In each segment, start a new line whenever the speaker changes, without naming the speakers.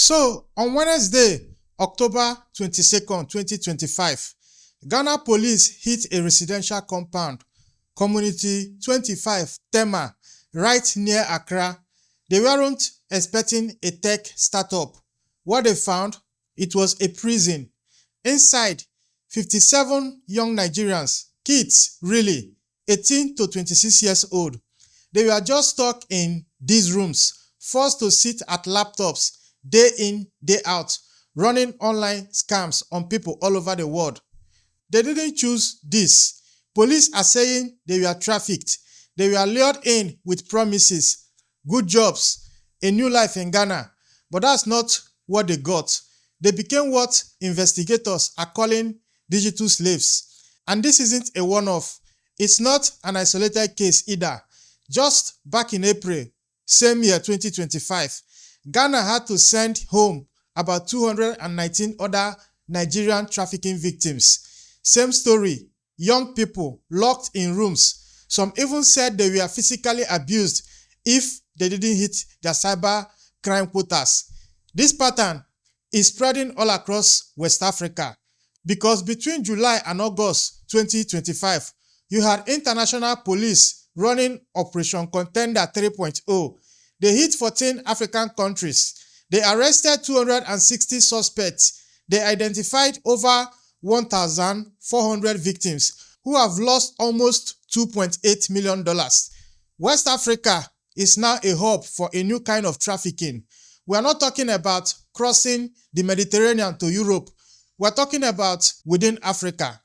So, on Wednesday, October 22nd, 2025, Ghana police hit a residential compound, Community 25, Tema, right near Accra. They weren't expecting a tech startup. What they found? It was a prison. Inside, 57 young Nigerians, kids really, 18 to 26 years old. They were just stuck in these rooms, forced to sit at laptops, day in, day out, running online scams on people all over the world. They didn't choose this. Police are saying they were trafficked. They were lured in with promises, good jobs, a new life in Ghana. But that's not what they got. They became what investigators are calling digital slaves. And this isn't a one-off. It's not an isolated case either. Just back in April, same year 2025, Ghana had to send home about 219 other Nigerian trafficking victims. Same story, young people locked in rooms. Some even said they were physically abused if they didn't hit their cybercrime quotas. This pattern is spreading all across West Africa because between July and August 2025, you had international police running Operation Contender 3.0. They hit 14 African countries. They arrested 260 suspects. They identified over 1,400 victims who have lost almost $2.8 million. West Africa is now a hub for a new kind of trafficking. We are not talking about crossing the Mediterranean to Europe. We are talking about within Africa.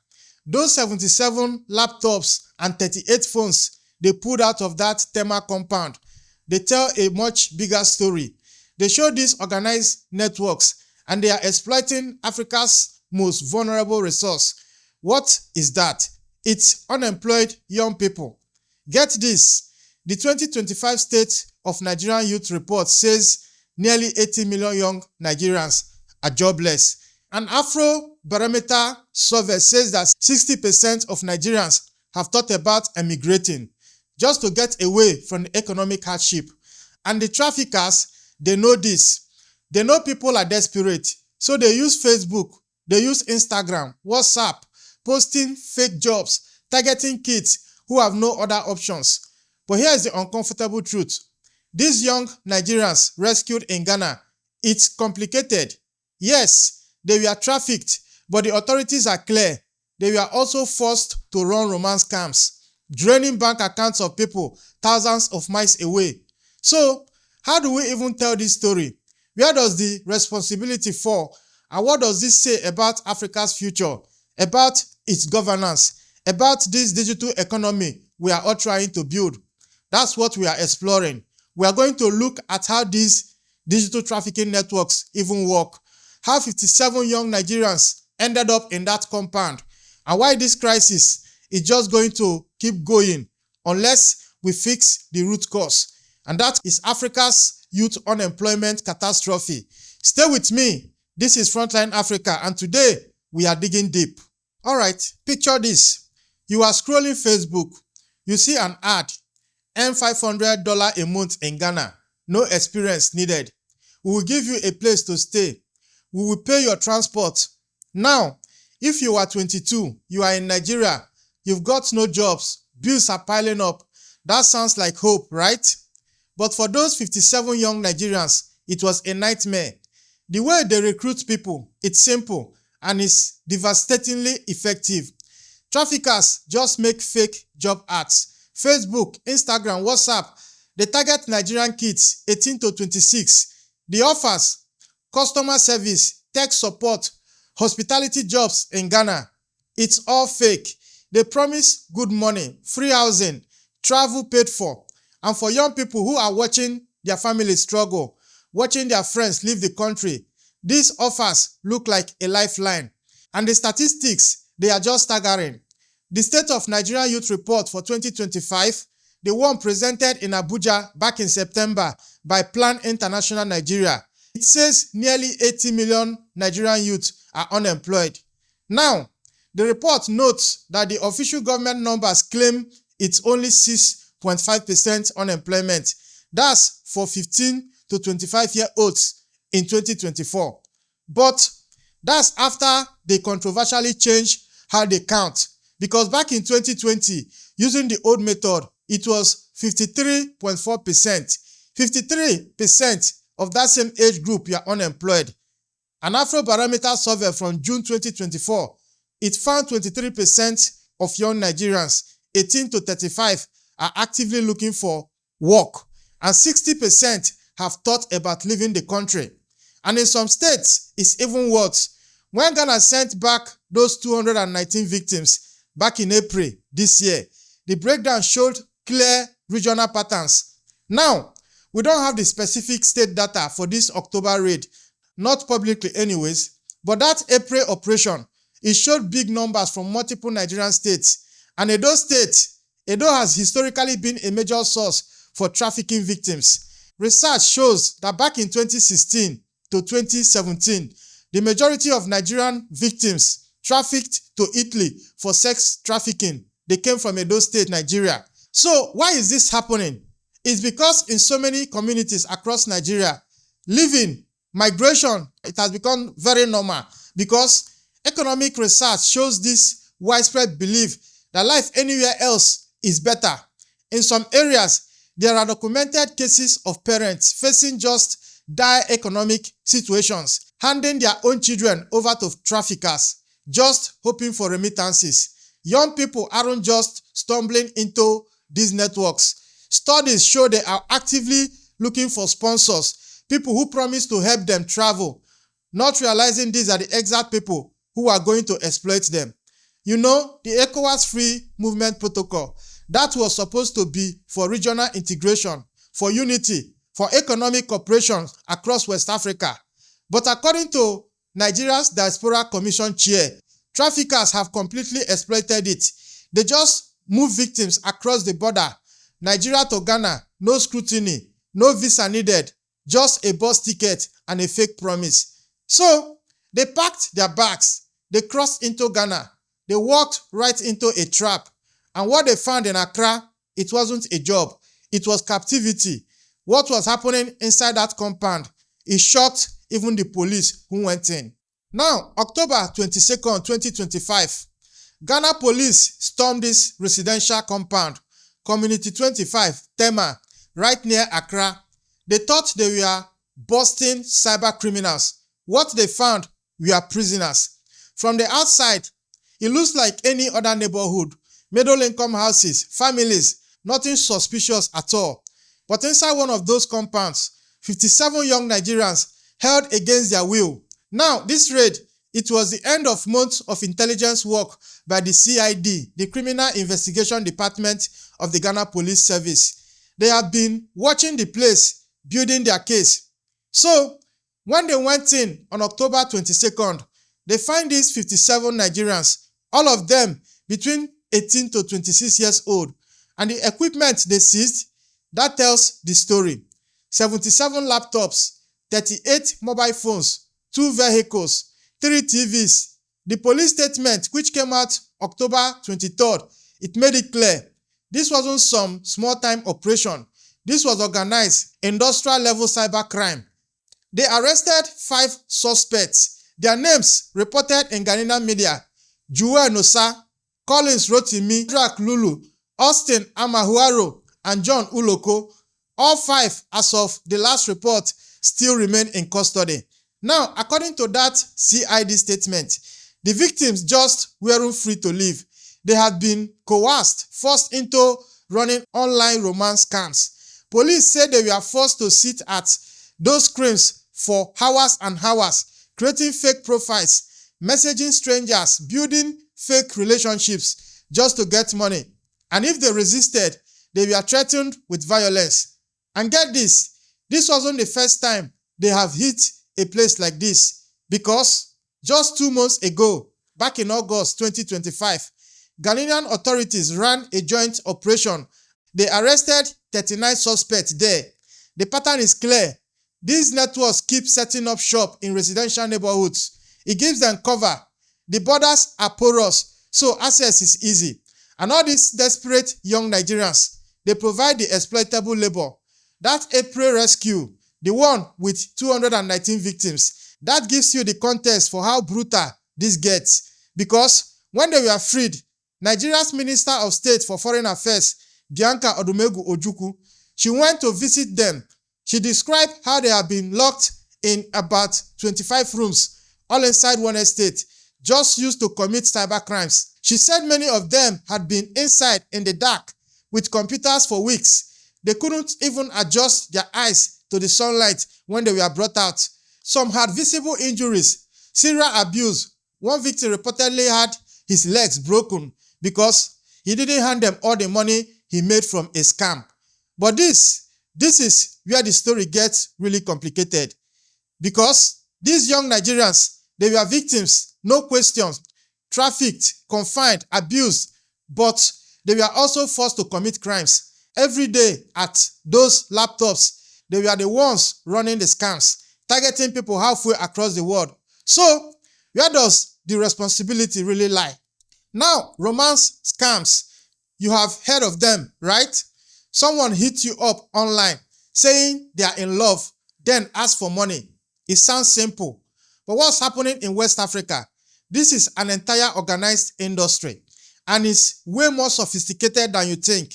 Those 77 laptops and 38 phones they pulled out of that Tema compound, they tell a much bigger story. They show these organized networks and they are exploiting Africa's most vulnerable resource. What is that? It's unemployed young people. Get this, the 2025 State of Nigerian Youth Report says nearly 80 million young Nigerians are jobless. An Afrobarometer survey says that 60% of Nigerians have thought about emigrating just to get away from the economic hardship. And the traffickers, they know this. They know people are desperate. So they use Facebook, they use Instagram, WhatsApp, posting fake jobs, targeting kids who have no other options. But here is the uncomfortable truth. These young Nigerians rescued in Ghana, it's complicated. Yes, they were trafficked, but the authorities are clear. They were also forced to run romance scams, draining bank accounts of people thousands of miles away. So, how do we even tell this story? Where does the responsibility fall? And what does this say about Africa's future, about its governance, about this digital economy we are all trying to build? That's what we are exploring. We are going to look at how these digital trafficking networks even work, how 57 young Nigerians ended up in that compound, and why this crisis is just going to keep going unless we fix the root cause. And that is Africa's youth unemployment catastrophe. Stay with me. This is Frontline Africa, and today we are digging deep. All right, picture this. You are scrolling Facebook. You see an ad, earn $500 a month in Ghana. No experience needed. We will give you a place to stay. We will pay your transport. Now, if you are 22, you are in Nigeria, you've got no jobs, bills are piling up. That sounds like hope, right? But for those 57 young Nigerians, it was a nightmare. The way they recruit people, it's simple and it's devastatingly effective. Traffickers just make fake job ads. Facebook, Instagram, WhatsApp, they target Nigerian kids 18 to 26. The offers, customer service, tech support, hospitality jobs in Ghana, it's all fake. They promise good money, free housing, travel paid for. And for young people who are watching their families struggle, watching their friends leave the country, these offers look like a lifeline. And the statistics, they are just staggering. The State of Nigerian Youth Report for 2025, the one presented in Abuja back in September by Plan International Nigeria, it says nearly 80 million Nigerian youth are unemployed. Now, the report notes that the official government numbers claim it's only 6.5% unemployment. That's for 15 to 25-year-olds in 2024. But that's after they controversially changed how they count. Because back in 2020, using the old method, it was 53.4%. 53% of that same age group were unemployed. An Afrobarometer survey from June 2024, it found 23% of young Nigerians 18 to 35 are actively looking for work, and 60% have thought about leaving the country. And in some states, it's even worse. When Ghana sent back those 219 victims back in April this year, the breakdown showed clear regional patterns. Now, we don't have the specific state data for this October raid, not publicly anyways, but that April operation, it showed big numbers from multiple Nigerian states. And Edo has historically been a major source for trafficking victims. Research shows that back in 2016 to 2017, the majority of Nigerian victims trafficked to Italy for sex trafficking, they came from Edo State, Nigeria. So why is this happening? It's because in so many communities across Nigeria, migration, it has become very normal, because economic research shows this widespread belief that life anywhere else is better. In some areas, there are documented cases of parents facing just dire economic situations, handing their own children over to traffickers, just hoping for remittances. Young people aren't just stumbling into these networks. Studies show they are actively looking for sponsors, people who promise to help them travel, not realizing these are the exact people who are going to exploit them. You know, the ECOWAS Free Movement Protocol, that was supposed to be for regional integration, for unity, for economic cooperation across West Africa. But according to Nigeria's Diaspora Commission chair, traffickers have completely exploited it. They just move victims across the border, Nigeria to Ghana, no scrutiny, no visa needed, just a bus ticket and a fake promise. So, they packed their bags, they crossed into Ghana, they walked right into a trap, and what they found in Accra, it wasn't a job, it was captivity. What was happening inside that compound, it shocked even the police who went in. Now, October 22nd, 2025, Ghana police stormed this residential compound, Community 25, Tema, right near Accra. They thought they were busting cyber criminals. What they found were prisoners. From the outside, it looks like any other neighborhood, middle-income houses, families, nothing suspicious at all. But inside one of those compounds, 57 young Nigerians held against their will. Now, this raid, it was the end of months of intelligence work by the CID, the Criminal Investigation Department of the Ghana Police Service. They have been watching the place, building their case. So, when they went in on October 22nd, they find these 57 Nigerians, all of them between 18 to 26 years old. And the equipment they seized, that tells the story. 77 laptops, 38 mobile phones, 2 vehicles, 3 TVs. The police statement, which came out October 23rd, it made it clear. This wasn't some small-time operation. This was organized, industrial-level cybercrime. They arrested 5 suspects. Their names reported in Ghanaian media: Juwe Nosa, Collins Rotimi, Drak Lulu, Austin Amahuaro, and John Uloko. All 5, as of the last report, still remain in custody. Now, according to that CID statement, the victims just weren't free to live. They had been coerced, forced into running online romance scams. Police said they were forced to sit at those screens for hours and hours, creating fake profiles, messaging strangers, building fake relationships just to get money. And if they resisted, they were threatened with violence. And get this wasn't the first time they have hit a place like this, because just 2 months ago, back in August 2025, Ghanaian authorities ran a joint operation. They arrested 39 suspects there. The pattern is clear. These networks keep setting up shop in residential neighborhoods. It gives them cover. The borders are porous, so access is easy. And all these desperate young Nigerians, they provide the exploitable labor. That April rescue, the one with 219 victims. That gives you the context for how brutal this gets. Because when they were freed, Nigeria's Minister of State for Foreign Affairs, Bianca Odumegu Ojukwu, she went to visit them. She described how they have been locked in about 25 rooms, all inside one estate, just used to commit cyber crimes. She said many of them had been inside in the dark with computers for weeks. They couldn't even adjust their eyes to the sunlight when they were brought out. Some had visible injuries, serial abuse. One victim reportedly had his legs broken because he didn't hand them all the money he made from a scam. But this is where the story gets really complicated. Because these young Nigerians, they were victims, no questions, trafficked, confined, abused, but they were also forced to commit crimes. Every day at those laptops, they were the ones running the scams, targeting people halfway across the world. So, where does the responsibility really lie? Now, romance scams. You have heard of them, right? Someone hits you up online saying they are in love, then ask for money. It sounds simple. But what's happening in West Africa? This is an entire organized industry, and it's way more sophisticated than you think.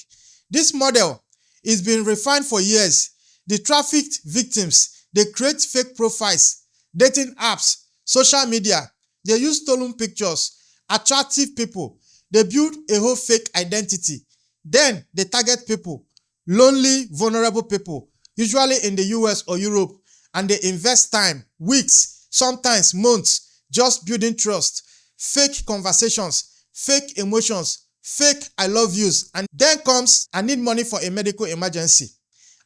This model is being refined for years. The trafficked victims, they create fake profiles, dating apps, social media. They use stolen pictures, attractive people. They build a whole fake identity. Then they target people, lonely, vulnerable people, usually in the US or Europe, and they invest time, weeks, sometimes months, just building trust, fake conversations, fake emotions, fake I love yous, and then comes, I need money for a medical emergency.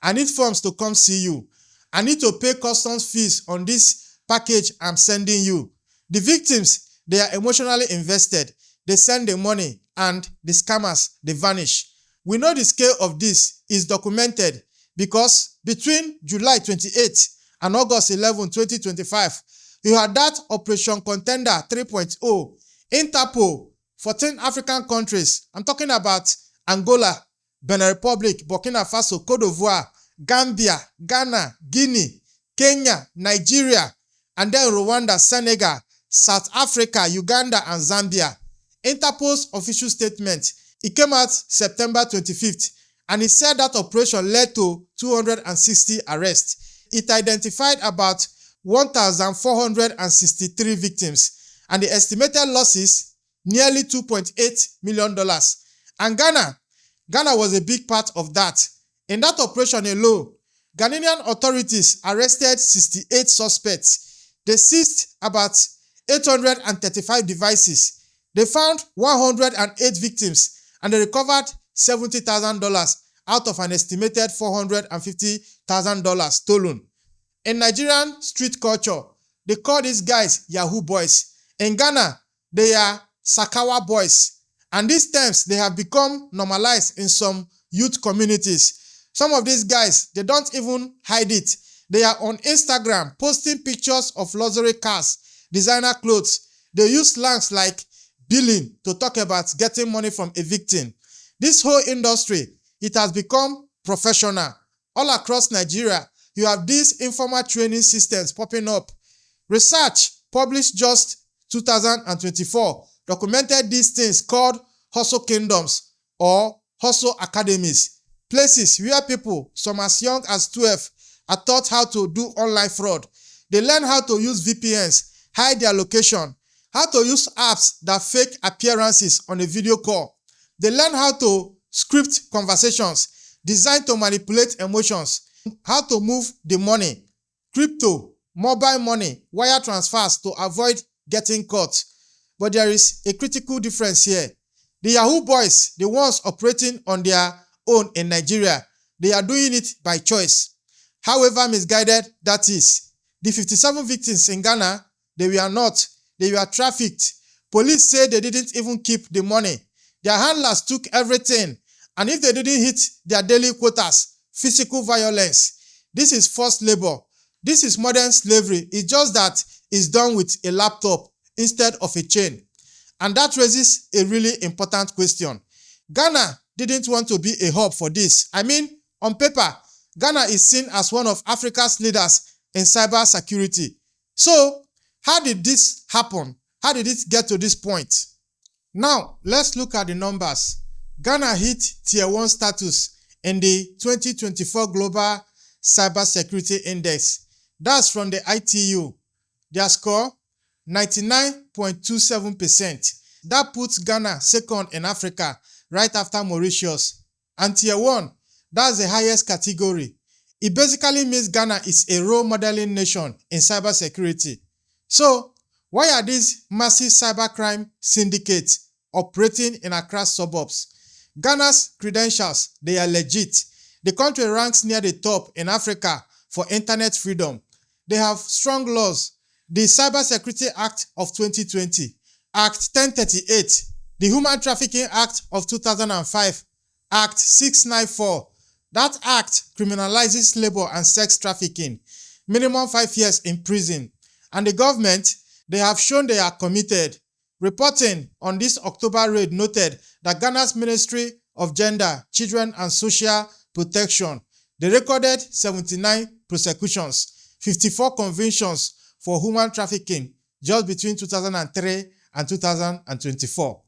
I need funds to come see you. I need to pay customs fees on this package I'm sending you. The victims, they are emotionally invested. They send the money, and the scammers, they vanish. We know the scale of this is documented because between July 28 and August 11, 2025, you had that Operation Contender 3.0, Interpol, 14 African countries. I'm talking about Angola, Benin Republic, Burkina Faso, Cote d'Ivoire, Gambia, Ghana, Guinea, Kenya, Nigeria, and then Rwanda, Senegal, South Africa, Uganda, and Zambia. Interpol's official statement, it came out September 25th, and it said that operation led to 260 arrests. It identified about 1,463 victims, and the estimated losses nearly $2.8 million. And Ghana was a big part of that. In that operation alone, Ghanaian authorities arrested 68 suspects. They seized about 835 devices. They found 108 victims, and they recovered $70,000 out of an estimated $450,000 stolen. In Nigerian street culture, they call these guys Yahoo boys. In Ghana, they are Sakawa boys. And these terms, they have become normalized in some youth communities. Some of these guys, they don't even hide it. They are on Instagram posting pictures of luxury cars, designer clothes. They use slangs like billing to talk about getting money from a victim. This whole industry, it has become professional. All across Nigeria, you have these informal training systems popping up. Research published just 2024 documented these things called hustle kingdoms or hustle academies, places where people, some as young as 12, are taught how to do online fraud. They learn how to use VPNs, hide their location, how to use apps that fake appearances on a video call. They learn how to script conversations designed to manipulate emotions, how to move the money, crypto, mobile money, wire transfers to avoid getting caught. But there is a critical difference here. The Yahoo boys, the ones operating on their own in Nigeria, they are doing it by choice. However misguided that is. The 57 victims in Ghana, they were not. They were trafficked. Police say they didn't even keep the money. Their handlers took everything. And if they didn't hit their daily quotas, physical violence. This is forced labor. This is modern slavery. It's just that it's done with a laptop instead of a chain. And that raises a really important question. Ghana didn't want to be a hub for this. I mean, on paper, Ghana is seen as one of Africa's leaders in cybersecurity. So, how did this happen? How did it get to this point? Now, let's look at the numbers. Ghana hit Tier 1 status in the 2024 Global Cybersecurity Index. That's from the ITU. Their score, 99.27%. That puts Ghana second in Africa, right after Mauritius. And Tier 1, that's the highest category. It basically means Ghana is a role modeling nation in cybersecurity. So, why are these massive cybercrime syndicates operating in Accra suburbs? Ghana's credentials, they are legit. The country ranks near the top in Africa for internet freedom. They have strong laws. The Cybersecurity Act of 2020, Act 1038, the Human Trafficking Act of 2005, Act 694. That act criminalizes labor and sex trafficking, minimum 5 years in prison. And the government, they have shown they are committed. Reporting on this October raid noted that Ghana's Ministry of Gender, Children and Social Protection, they recorded 79 prosecutions, 54 convictions for human trafficking just between 2003 and 2024.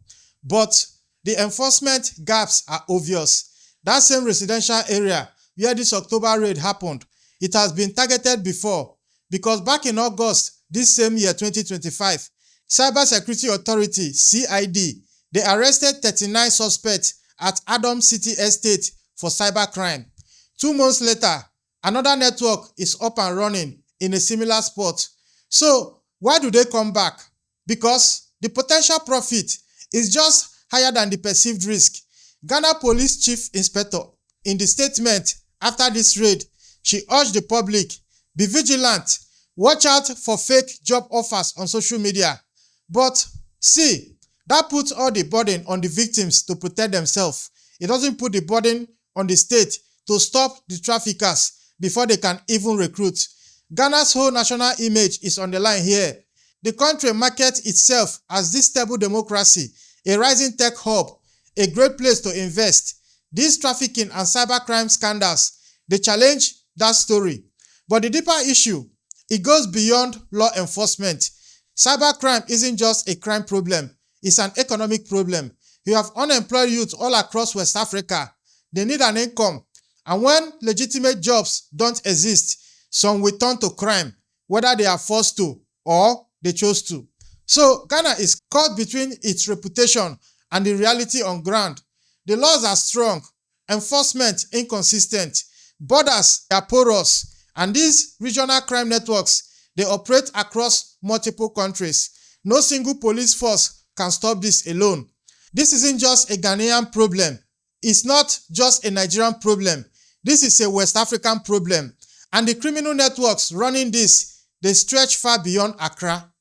But the enforcement gaps are obvious. That same residential area where this October raid happened, it has been targeted before, because back in August this same year 2025, Cybersecurity Authority (CID) they arrested 39 suspects at Adam City Estate for cybercrime. 2 months later, another network is up and running in a similar spot. So why do they come back? Because the potential profit is just higher than the perceived risk. Ghana Police Chief Inspector, in the statement after this raid, she urged the public, be vigilant, watch out for fake job offers on social media. But see, that puts all the burden on the victims to protect themselves. It doesn't put the burden on the state to stop the traffickers before they can even recruit. Ghana's whole national image is on the line here. The country markets itself as this stable democracy, a rising tech hub, a great place to invest. These trafficking and cybercrime scandals, they challenge that story. But the deeper issue, it goes beyond law enforcement. Cybercrime isn't just a crime problem, it's an economic problem. You have unemployed youth all across West Africa. They need an income. And when legitimate jobs don't exist, some will turn to crime, whether they are forced to or they chose to. So Ghana is caught between its reputation and the reality on ground. The laws are strong, enforcement inconsistent, borders are porous, and these regional crime networks, they operate across multiple countries. No single police force can stop this alone. This isn't just a Ghanaian problem. It's not just a Nigerian problem. This is a West African problem. And the criminal networks running this, they stretch far beyond Accra.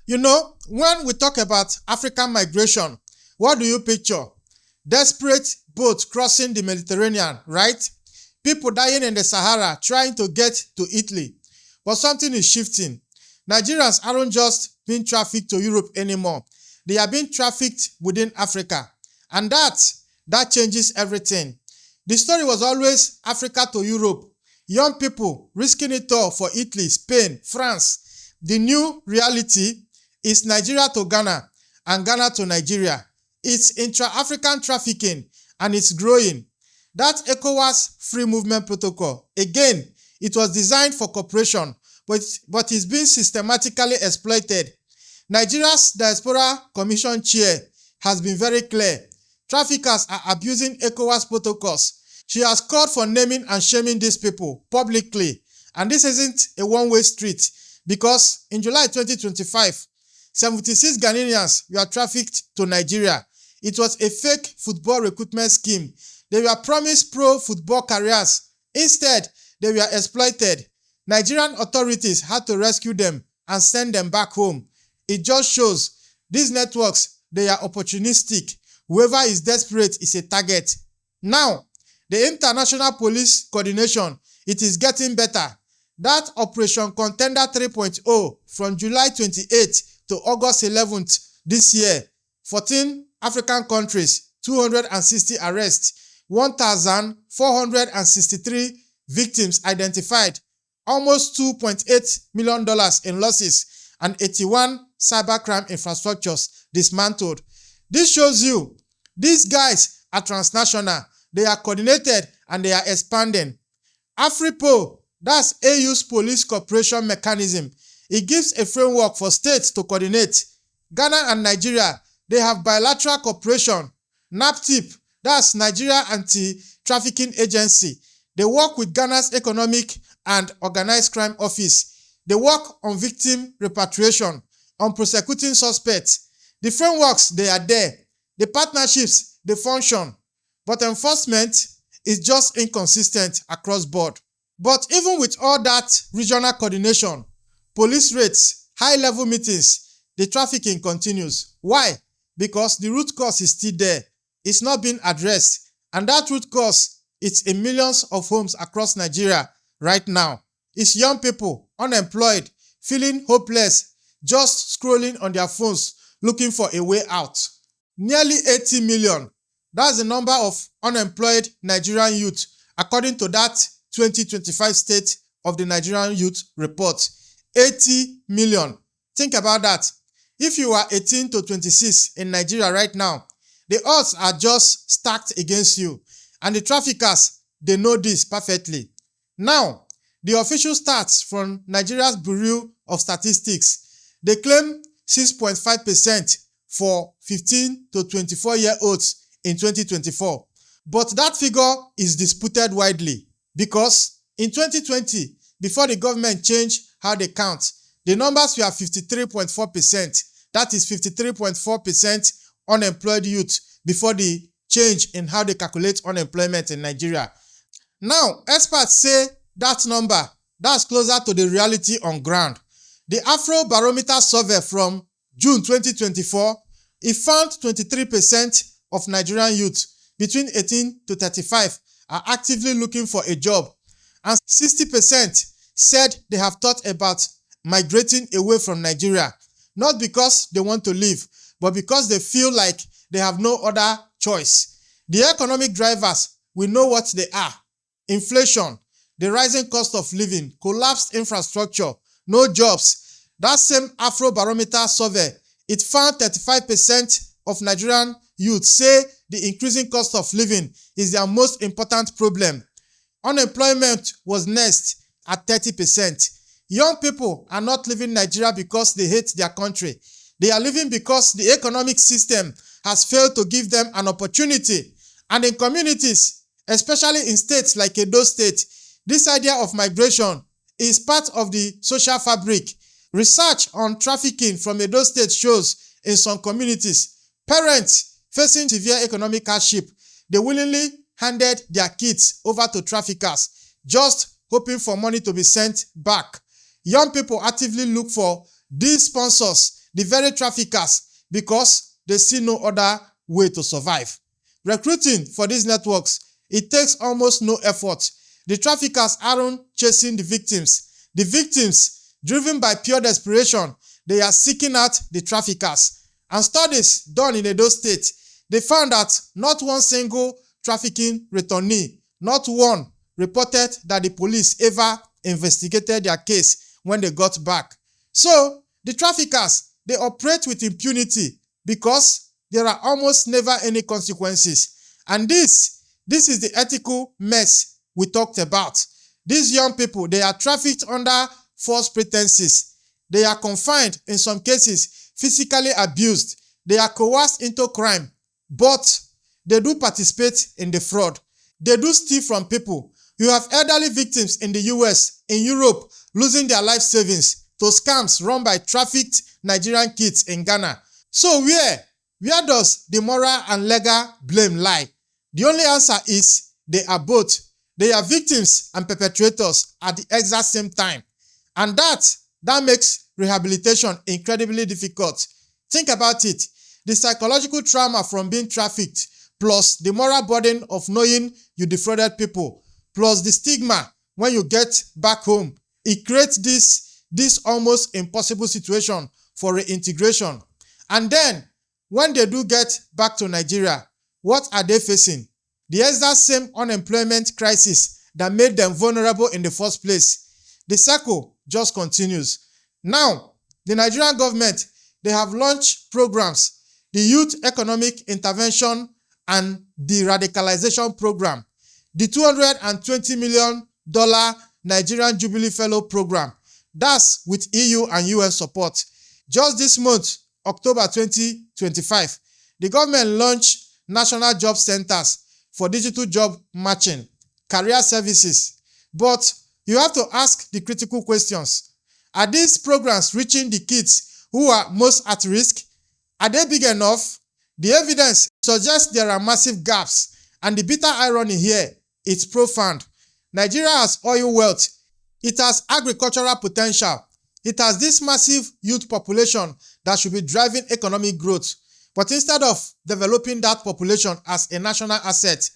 You know, when we talk about African migration, what do you picture? Desperate boats crossing the Mediterranean, right? People dying in the Sahara trying to get to Italy. But something is shifting. Nigerians aren't just being trafficked to Europe anymore. They are being trafficked within Africa. And that changes everything. The story was always Africa to Europe. Young people risking it all for Italy, Spain, France. The new reality is Nigeria to Ghana and Ghana to Nigeria. It's intra-African trafficking and it's growing. That ECOWAS Free Movement Protocol, again, it was designed for cooperation, but it's being systematically exploited. Nigeria's Diaspora Commission chair has been very clear. Traffickers are abusing ECOWAS protocols. She has called for naming and shaming these people publicly. And this isn't a one-way street, because in July 2025, 76 Ghanaians were trafficked to Nigeria. It was a fake football recruitment scheme. They were promised pro football careers. Instead, they were exploited. Nigerian authorities had to rescue them and send them back home. It just shows these networks, they are opportunistic. Whoever is desperate is a target. Now, the international police coordination, it is getting better. That Operation Contender 3.0 from July 28th to August 11th this year, 14 African countries, 260 arrests, 1,463 victims identified, almost $2.8 million in losses, and 81 cybercrime infrastructures dismantled. This shows you these guys are transnational, they are coordinated, and they are expanding. AFRIPO, that's AU's police cooperation mechanism. It gives a framework for states to coordinate. Ghana and Nigeria, they have bilateral cooperation. NAPTIP, that's Nigeria Anti-Trafficking Agency. They work with Ghana's Economic and Organized Crime Office. They work on victim repatriation, on prosecuting suspects. The frameworks, they are there. The partnerships, they function. But enforcement is just inconsistent across board. But even with all that regional coordination, police raids, high-level meetings, the trafficking continues. Why? Because the root cause is still there. It's not being addressed. And that root cause, it's in millions of homes across Nigeria right now. It's young people, unemployed, feeling hopeless, just scrolling on their phones, looking for a way out. Nearly 80 million. That's the number of unemployed Nigerian youth, according to that 2025 State of the Nigerian Youth Report. 80 million. Think about that. If you are 18 to 26 in Nigeria right now, the odds are just stacked against you. And the traffickers, they know this perfectly. Now, the official stats from Nigeria's Bureau of Statistics, they claim 6.5% for 15 to 24-year-olds in 2024. But that figure is disputed widely because in 2020, before the government changed how they count, the numbers were 53.4%. That is 53.4% unemployed youth before the change in how they calculate unemployment in Nigeria. Now, experts say that number, that's closer to the reality on ground. The Afrobarometer survey from June 2024, it found 23% of Nigerian youth between 18 to 35 are actively looking for a job, and 60% said they have thought about migrating away from Nigeria, not because they want to leave, but because they feel like they have no other choice. The economic drivers, we know what they are. Inflation, the rising cost of living, collapsed infrastructure, no jobs. That same Afrobarometer survey, it found 35% of Nigerian youth say the increasing cost of living is their most important problem. Unemployment was next at 30%. Young people are not leaving Nigeria because they hate their country. They are leaving because the economic system has failed to give them an opportunity. And in communities, especially in states like Edo State, this idea of migration is part of the social fabric. Research on trafficking from Edo State shows in some communities, parents facing severe economic hardship, they willingly handed their kids over to traffickers, just hoping for money to be sent back. Young people actively look for these sponsors, the very traffickers, because they see no other way to survive. Recruiting for these networks, it takes almost no effort. The traffickers aren't chasing the victims. The victims, driven by pure desperation, they are seeking out the traffickers. And studies done in Edo State, they found that not one single trafficking returnee, not one, reported that the police ever investigated their case when they got back. So, the traffickers, they operate with impunity because there are almost never any consequences. And this is the ethical mess we talked about. These young people, they are trafficked under false pretenses. They are confined, in some cases, physically abused. They are coerced into crime, but they do participate in the fraud. They do steal from people. You have elderly victims in the US, in Europe, losing their life savings to scams run by trafficked Nigerian kids in Ghana. So where does the moral and legal blame lie? The only answer is they are both. They are victims and perpetrators at the exact same time. And that makes rehabilitation incredibly difficult. Think about it. The psychological trauma from being trafficked, plus the moral burden of knowing you defrauded people, plus the stigma when you get back home, it creates this almost impossible situation for reintegration. And then, when they do get back to Nigeria, what are they facing? The exact same unemployment crisis that made them vulnerable in the first place. The cycle just continues. Now, the Nigerian government, they have launched programs, the Youth Economic Intervention and De-Radicalization Program, the $220 million Nigerian Jubilee Fellow Program, that's with EU and UN support. Just this month, October 2025, the government launched National Job Centers for digital job matching, career services. But you have to ask the critical questions. Are these programs reaching the kids who are most at risk? Are they big enough? The evidence suggests there are massive gaps, and the bitter irony here is profound. Nigeria has oil wealth, it has agricultural potential, it has this massive youth population that should be driving economic growth. But instead of developing that population as a national asset,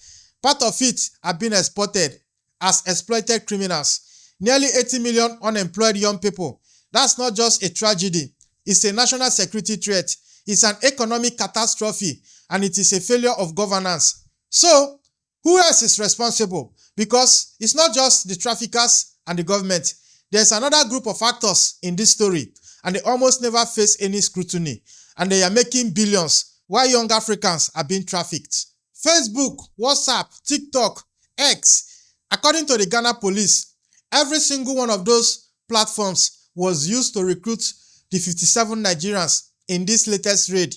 part of it are being exported as exploited criminals. Nearly 80 million unemployed young people. That's not just a tragedy, it's a national security threat, it's an economic catastrophe, and it is a failure of governance. So, who else is responsible? Because it's not just the traffickers and the government. There's another group of actors in this story, and they almost never face any scrutiny, and they are making billions while young Africans are being trafficked. Facebook, WhatsApp, TikTok, X. According to the Ghana police, every single one of those platforms was used to recruit the 57 Nigerians in this latest raid.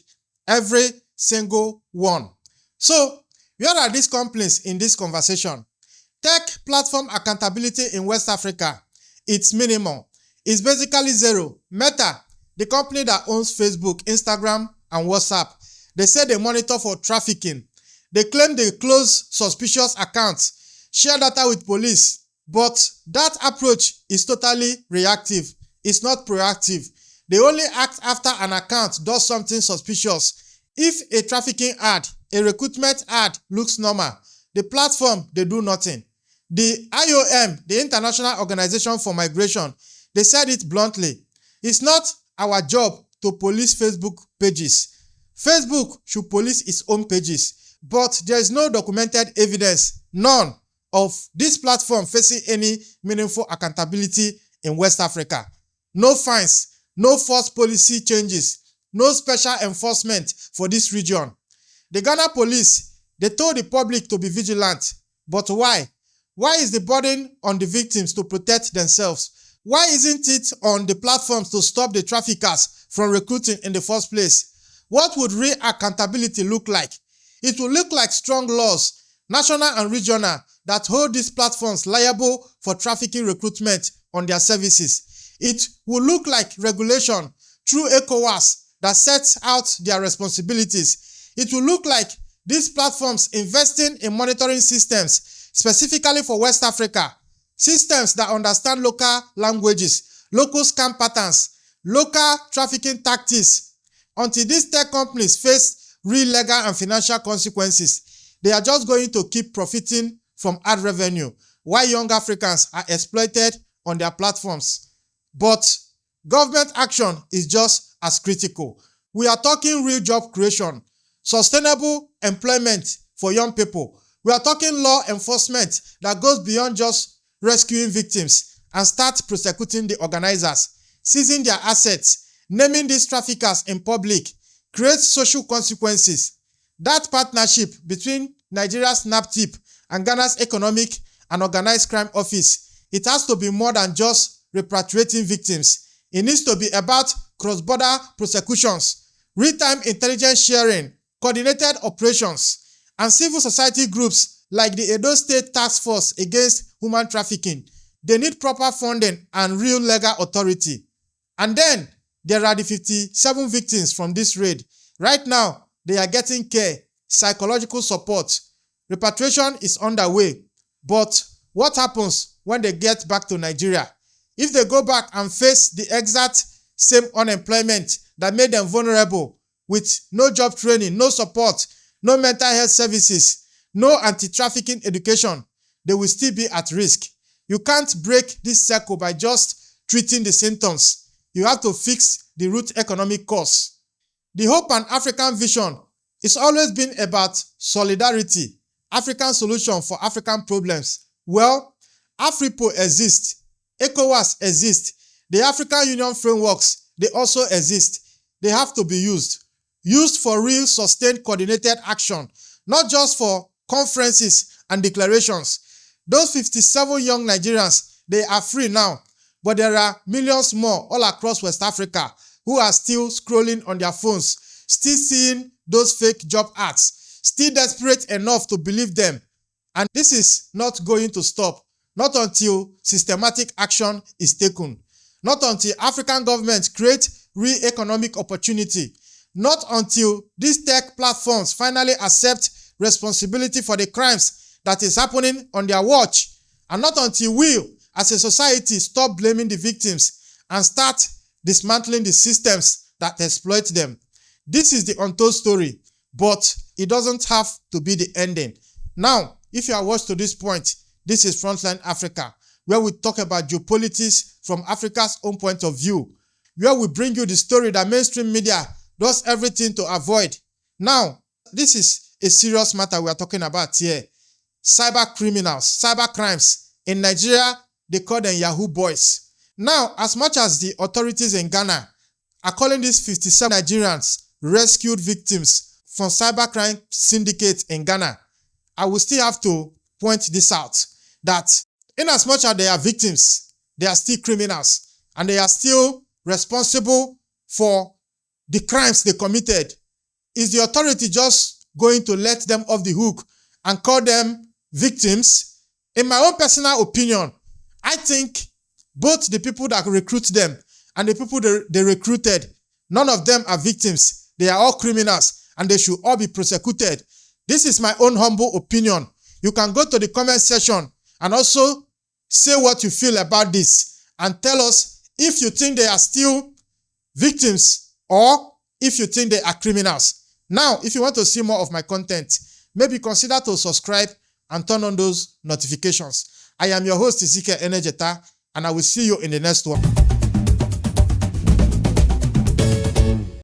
Every single one. So, where are these companies in this conversation? Tech platform accountability in West Africa, it's minimal. It's basically zero. Meta, the company that owns Facebook, Instagram, and WhatsApp, they say they monitor for trafficking. They claim they close suspicious accounts, share data with police, but that approach is totally reactive. It's not proactive. They only act after an account does something suspicious. If a trafficking ad, a recruitment ad looks normal, the platform, they do nothing. The IOM, the International Organization for Migration, they said it bluntly. It's not our job to police Facebook pages. Facebook should police its own pages, but there is no documented evidence, none, of this platform facing any meaningful accountability in West Africa. No fines, no forced policy changes, no special enforcement for this region. The Ghana police, they told the public to be vigilant, but why? Why is the burden on the victims to protect themselves? Why isn't it on the platforms to stop the traffickers from recruiting in the first place? What would real accountability look like? It will look like strong laws, national and regional, that hold these platforms liable for trafficking recruitment on their services. It will look like regulation through ECOWAS that sets out their responsibilities. It will look like these platforms investing in monitoring systems specifically for West Africa, systems that understand local languages, local scam patterns, local trafficking tactics. Until these tech companies face real legal and financial consequences, they are just going to keep profiting from ad revenue, while young Africans are exploited on their platforms. But government action is just as critical. We are talking real job creation, sustainable employment for young people. We are talking law enforcement that goes beyond just rescuing victims and start prosecuting the organizers, seizing their assets, naming these traffickers in public, creates social consequences. That partnership between Nigeria's NAPTIP and Ghana's Economic and Organized Crime Office, it has to be more than just repatriating victims. It needs to be about cross-border prosecutions, real-time intelligence sharing, coordinated operations, and civil society groups like the Edo State Task Force Against Human Trafficking. They need proper funding and real legal authority. And then, there are the 57 victims from this raid. Right now, they are getting care, psychological support. Repatriation is underway. But what happens when they get back to Nigeria? If they go back and face the exact same unemployment that made them vulnerable, with no job training, no support, no mental health services, no anti-trafficking education, they will still be at risk. You can't break this cycle by just treating the symptoms. You have to fix the root economic cause. The Hope and African vision is always been about solidarity, African solution for African problems. Well, Afripo exists, ECOWAS exists, the African Union frameworks, they also exist. They have to be used for real, sustained, coordinated action, not just for conferences and declarations. Those 57 young Nigerians, they are free now, but there are millions more all across West Africa who are still scrolling on their phones, still seeing those fake job ads, still desperate enough to believe them. And this is not going to stop, not until systematic action is taken, not until African governments create real economic opportunity, not until these tech platforms finally accept responsibility for the crimes that is happening on their watch, and not until we, as a society, stop blaming the victims and start dismantling the systems that exploit them. This is the untold story, but it doesn't have to be the ending. Now, if you are watched to this point, this is Frontline Africa, where we talk about geopolitics from Africa's own point of view, where we bring you the story that mainstream media does everything to avoid. Now, this is a serious matter we are talking about here. Cyber criminals, cyber crimes. In Nigeria, they call them Yahoo boys. Now, as much as the authorities in Ghana are calling these 57 Nigerians rescued victims from cybercrime syndicate in Ghana, I will still have to point this out, that in as much as they are victims, they are still criminals, and they are still responsible for the crimes they committed. Is the authority just going to let them off the hook and call them victims? In my own personal opinion, I think both the people that recruit them and the people they recruited, none of them are victims. They are all criminals, and they should all be prosecuted. This is my own humble opinion. You can go to the comment section and also say what you feel about this, and tell us if you think they are still victims or if you think they are criminals. Now, if you want to see more of my content, maybe consider to subscribe and turn on those notifications. I am your host, Ezekiel Enejeta, and I will see you in the next one.